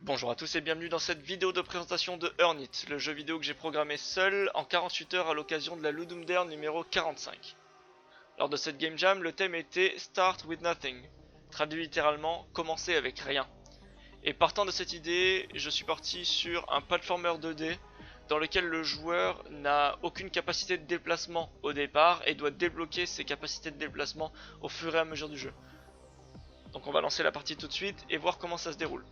Bonjour à tous et bienvenue dans cette vidéo de présentation de Earn It, le jeu vidéo que j'ai programmé seul en 48 heures à l'occasion de la Ludum Dare numéro 45. Lors de cette game jam, le thème était Start with Nothing, traduit littéralement commencer avec rien. Et partant de cette idée, je suis parti sur un platformer 2D dans lequel le joueur n'a aucune capacité de déplacement au départ et doit débloquer ses capacités de déplacement au fur et à mesure du jeu. Donc on va lancer la partie tout de suite et voir comment ça se déroule.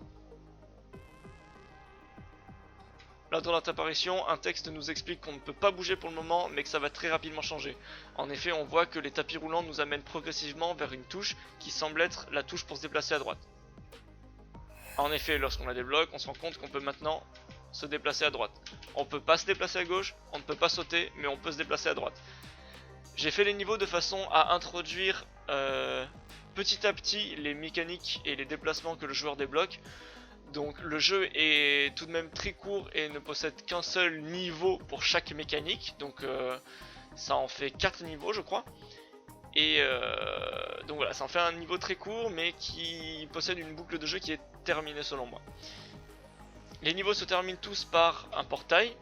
Lors de notre apparition, un texte nous explique qu'on ne peut pas bouger pour le moment, mais que ça va très rapidement changer. En effet, on voit que les tapis roulants nous amènent progressivement vers une touche qui semble être la touche pour se déplacer à droite. En effet, lorsqu'on la débloque, on se rend compte qu'on peut maintenant se déplacer à droite. On ne peut pas se déplacer à gauche, on ne peut pas sauter, mais on peut se déplacer à droite. J'ai fait les niveaux de façon à introduire petit à petit les mécaniques et les déplacements que le joueur débloque. Donc le jeu est tout de même très court et ne possède qu'un seul niveau pour chaque mécanique, donc ça en fait 4 niveaux je crois. Et donc voilà, ça en fait un niveau très court mais qui possède une boucle de jeu qui est terminée selon moi. Les niveaux se terminent tous par un portail,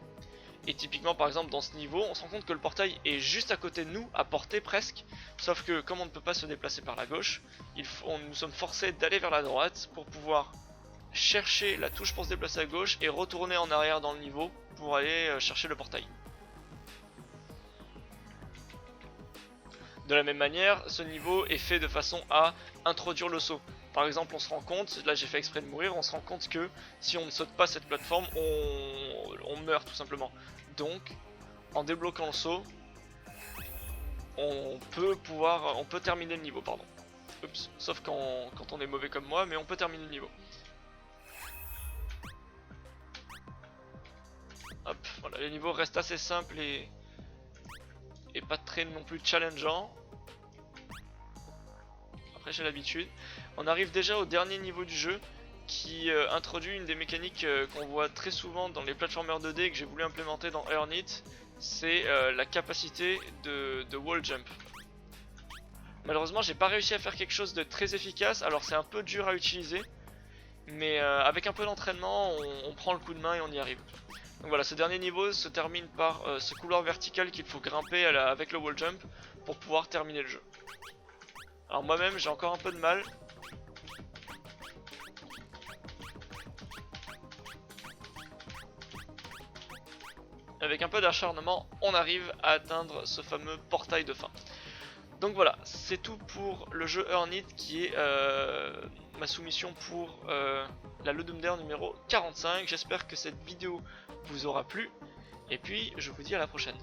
et typiquement par exemple dans ce niveau on se rend compte que le portail est juste à côté de nous, à portée presque, sauf que comme on ne peut pas se déplacer par la gauche, nous sommes forcés d'aller vers la droite pour pouvoir chercher la touche pour se déplacer à gauche et retourner en arrière dans le niveau pour aller chercher le portail. De la même manière, ce niveau est fait de façon à introduire le saut. Par exemple, on se rend compte, là j'ai fait exprès de mourir, on se rend compte que si on ne saute pas cette plateforme, on meurt tout simplement. Donc, en débloquant le saut, on peut terminer le niveau, pardon. Oups, sauf quand on est mauvais comme moi, mais on peut terminer le niveau. Hop, voilà, les niveaux restent assez simples et pas très non plus challengeants. Après j'ai l'habitude. On arrive déjà au dernier niveau du jeu qui introduit une des mécaniques qu'on voit très souvent dans les platformers 2D et que j'ai voulu implémenter dans Earn It. C'est la capacité de wall jump. Malheureusement j'ai pas réussi à faire quelque chose de très efficace, alors c'est un peu dur à utiliser. Mais avec un peu d'entraînement on prend le coup de main et on y arrive. Donc voilà, ce dernier niveau se termine par ce couloir vertical qu'il faut grimper avec le wall jump pour pouvoir terminer le jeu. Alors moi-même j'ai encore un peu de mal. Avec un peu d'acharnement, on arrive à atteindre ce fameux portail de fin. Donc voilà, c'est tout pour le jeu Earn It qui est ma soumission pour la Ludum Dare numéro 45. J'espère que cette vidéo vous aura plu et puis je vous dis à la prochaine.